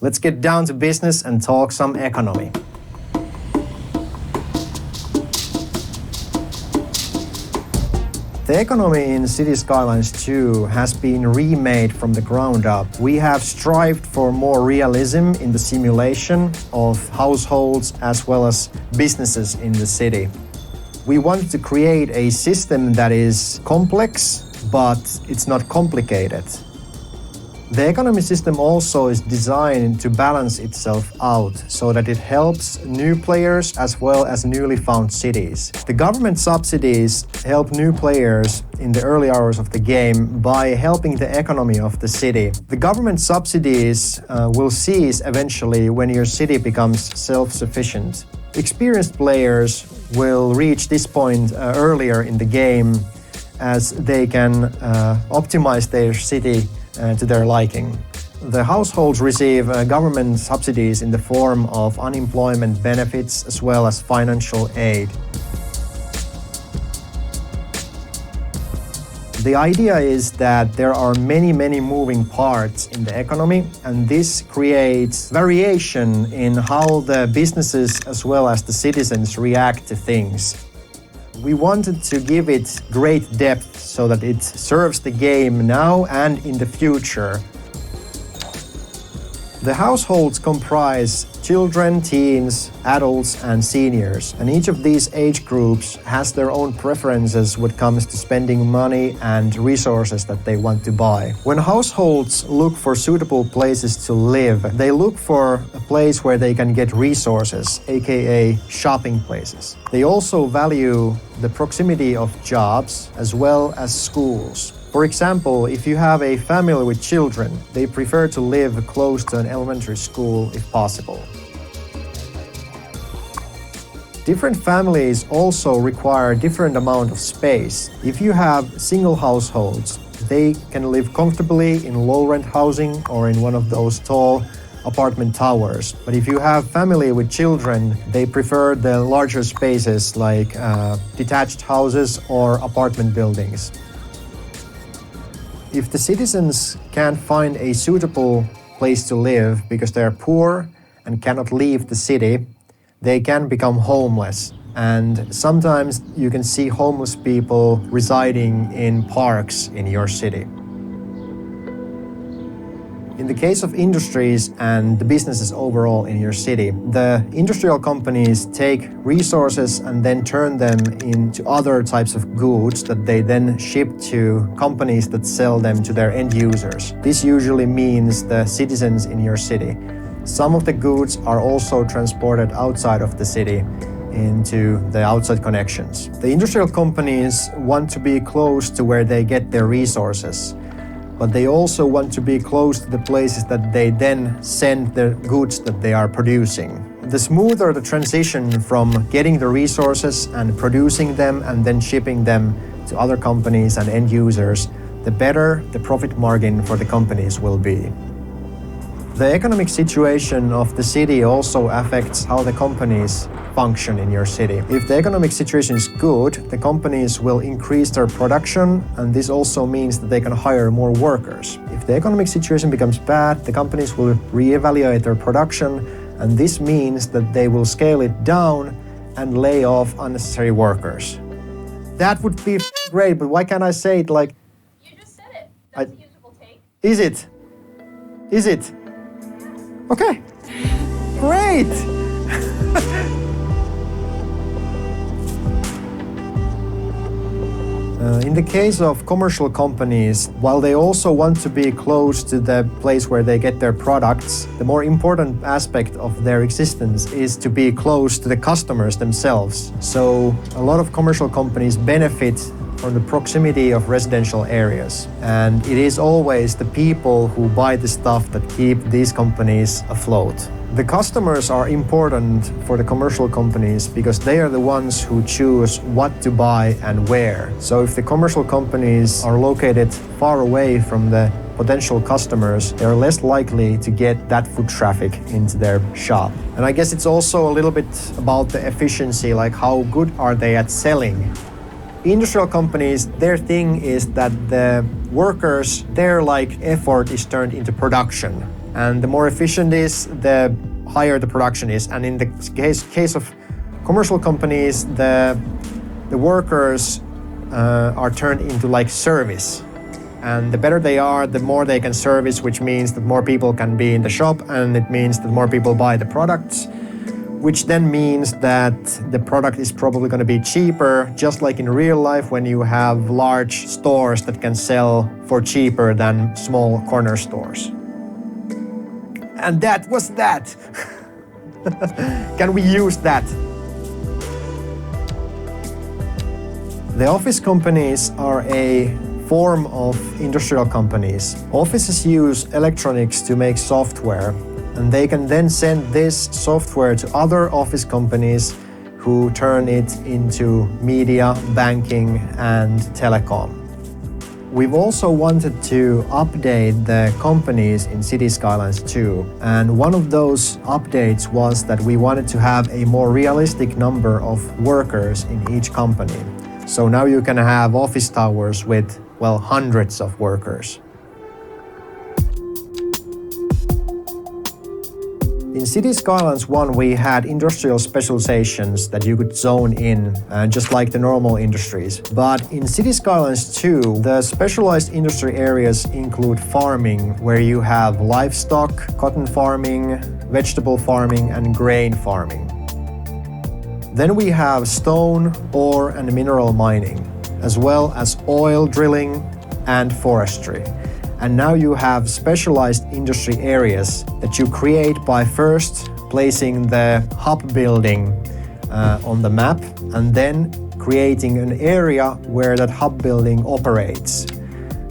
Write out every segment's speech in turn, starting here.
Let's get down to business and talk some economy. The economy in City Skylines II has been remade from the ground up. We have strived for more realism in the simulation of households as well as businesses in the city. We wanted to create a system that is complex, but it's not complicated. The economy system also is designed to balance itself out so that it helps new players as well as newly found cities. The government subsidies help new players in the early hours of the game by helping the economy of the city. The government subsidies will cease eventually when your city becomes self-sufficient. Experienced players will reach this point earlier in the game as they can optimize their city to their liking. The households receive government subsidies in the form of unemployment benefits as well as financial aid. The idea is that there are many moving parts in the economy, and this creates variation in how the businesses as well as the citizens react to things. We wanted to give it great depth so that it serves the game now and in the future. The households comprise children, teens, adults, and seniors, and each of these age groups has their own preferences when it comes to spending money and resources that they want to buy. When households look for suitable places to live, they look for a place where they can get resources, aka shopping places. They also value the proximity of jobs as well as schools. For example, if you have a family with children, they prefer to live close to an elementary school if possible. Different families also require different amount of space. If you have single households, they can live comfortably in low-rent housing or in one of those tall apartment towers. But if you have family with children, they prefer the larger spaces like detached houses or apartment buildings. If the citizens can't find a suitable place to live because they are poor and cannot leave the city, they can become homeless. And sometimes you can see homeless people residing in parks in your city. In the case of industries and the businesses overall in your city, the industrial companies take resources and then turn them into other types of goods that they then ship to companies that sell them to their end users. This usually means the citizens in your city. Some of the goods are also transported outside of the city into the outside connections. The industrial companies want to be close to where they get their resources, but they also want to be close to the places that they then send the goods that they are producing. The smoother the transition from getting the resources and producing them and then shipping them to other companies and end users, the better the profit margin for the companies will be. The economic situation of the city also affects how the companies function in your city. If the economic situation is good, the companies will increase their production, and this also means that they can hire more workers. If the economic situation becomes bad, the companies will reevaluate their production, and this means that they will scale it down and lay off unnecessary workers. That would be great, but why can't I say it like... You just said it. That's a usable take. Is it? Is it? Okay. Great! In the case of commercial companies, while they also want to be close to the place where they get their products, the more important aspect of their existence is to be close to the customers themselves. So a lot of commercial companies benefit from the proximity of residential areas. And it is always the people who buy the stuff that keep these companies afloat. The customers are important for the commercial companies because they are the ones who choose what to buy and where. So if the commercial companies are located far away from the potential customers, they're less likely to get that foot traffic into their shop. And I guess it's also a little bit about the efficiency, like how good are they at selling? Industrial companies, their thing is that the workers, their effort is turned into production. And the more efficient it is, the higher the production is. And in the case of commercial companies, the workers are turned into like service. And the better they are, the more they can service, which means that more people can be in the shop, and it means that more people buy the products, which then means that the product is probably going to be cheaper, just like in real life when you have large stores that can sell for cheaper than small corner stores. And that was that. Can we use that? The office companies are a form of industrial companies. Offices use electronics to make software, and they can then send this software to other office companies who turn it into media, banking, and telecom. We've also wanted to update the companies in City Skylines II, and one of those updates was that we wanted to have a more realistic number of workers in each company. So now you can have office towers with, well, hundreds of workers. In City Skylines 1, we had industrial specializations that you could zone in, just like the normal industries. But in City Skylines 2, the specialized industry areas include farming, where you have livestock, cotton farming, vegetable farming, and grain farming. Then we have stone, ore, and mineral mining, as well as oil drilling and forestry. And now you have specialized industry areas that you create by first placing the hub building on the map and then creating an area where that hub building operates.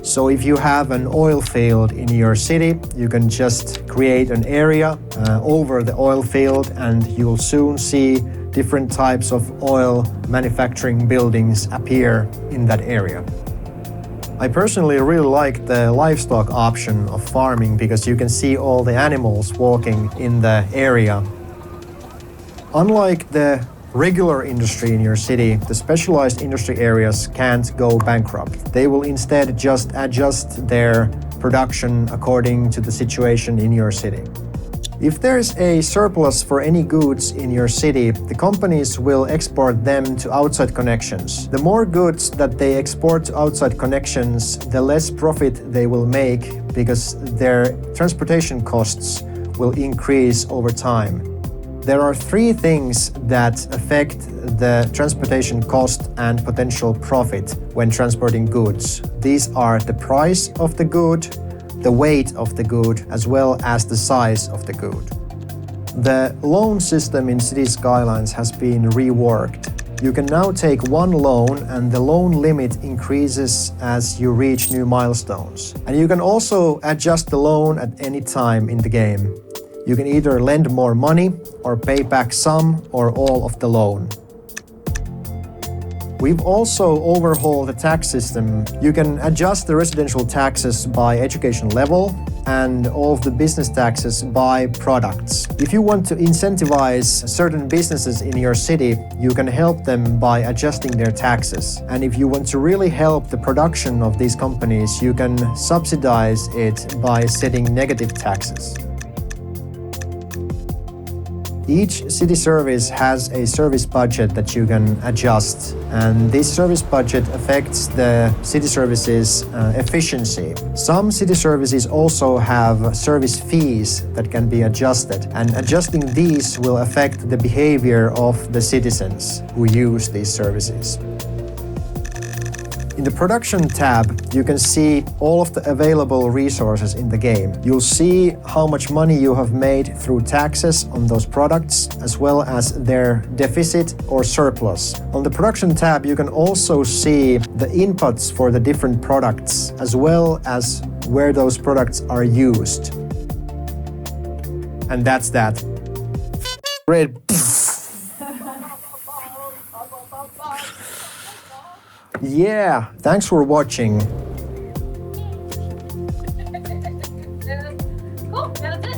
So if you have an oil field in your city, you can just create an area over the oil field, and you'll soon see different types of oil manufacturing buildings appear in that area. I personally really like the livestock option of farming because you can see all the animals walking in the area. Unlike the regular industry in your city, the specialized industry areas can't go bankrupt. They will instead just adjust their production according to the situation in your city. If there's a surplus for any goods in your city, the companies will export them to outside connections. The more goods that they export to outside connections, the less profit they will make because their transportation costs will increase over time. There are three things that affect the transportation cost and potential profit when transporting goods. These are the price of the good, the weight of the good, as well as the size of the good. The loan system in City Skylines has been reworked. You can now take one loan and the loan limit increases as you reach new milestones. And you can also adjust the loan at any time in the game. You can either lend more money or pay back some or all of the loan. We've also overhauled the tax system. You can adjust the residential taxes by education level and all of the business taxes by products. If you want to incentivize certain businesses in your city, you can help them by adjusting their taxes. And if you want to really help the production of these companies, you can subsidize it by setting negative taxes. Each city service has a service budget that you can adjust, and this service budget affects the city services' efficiency. Some city services also have service fees that can be adjusted, and adjusting these will affect the behavior of the citizens who use these services. In the production tab, you can see all of the available resources in the game. You'll see how much money you have made through taxes on those products, as well as their deficit or surplus. On the production tab, you can also see the inputs for the different products, as well as where those products are used. And that's that. Red. Yeah, thanks for watching. Cool, that was it.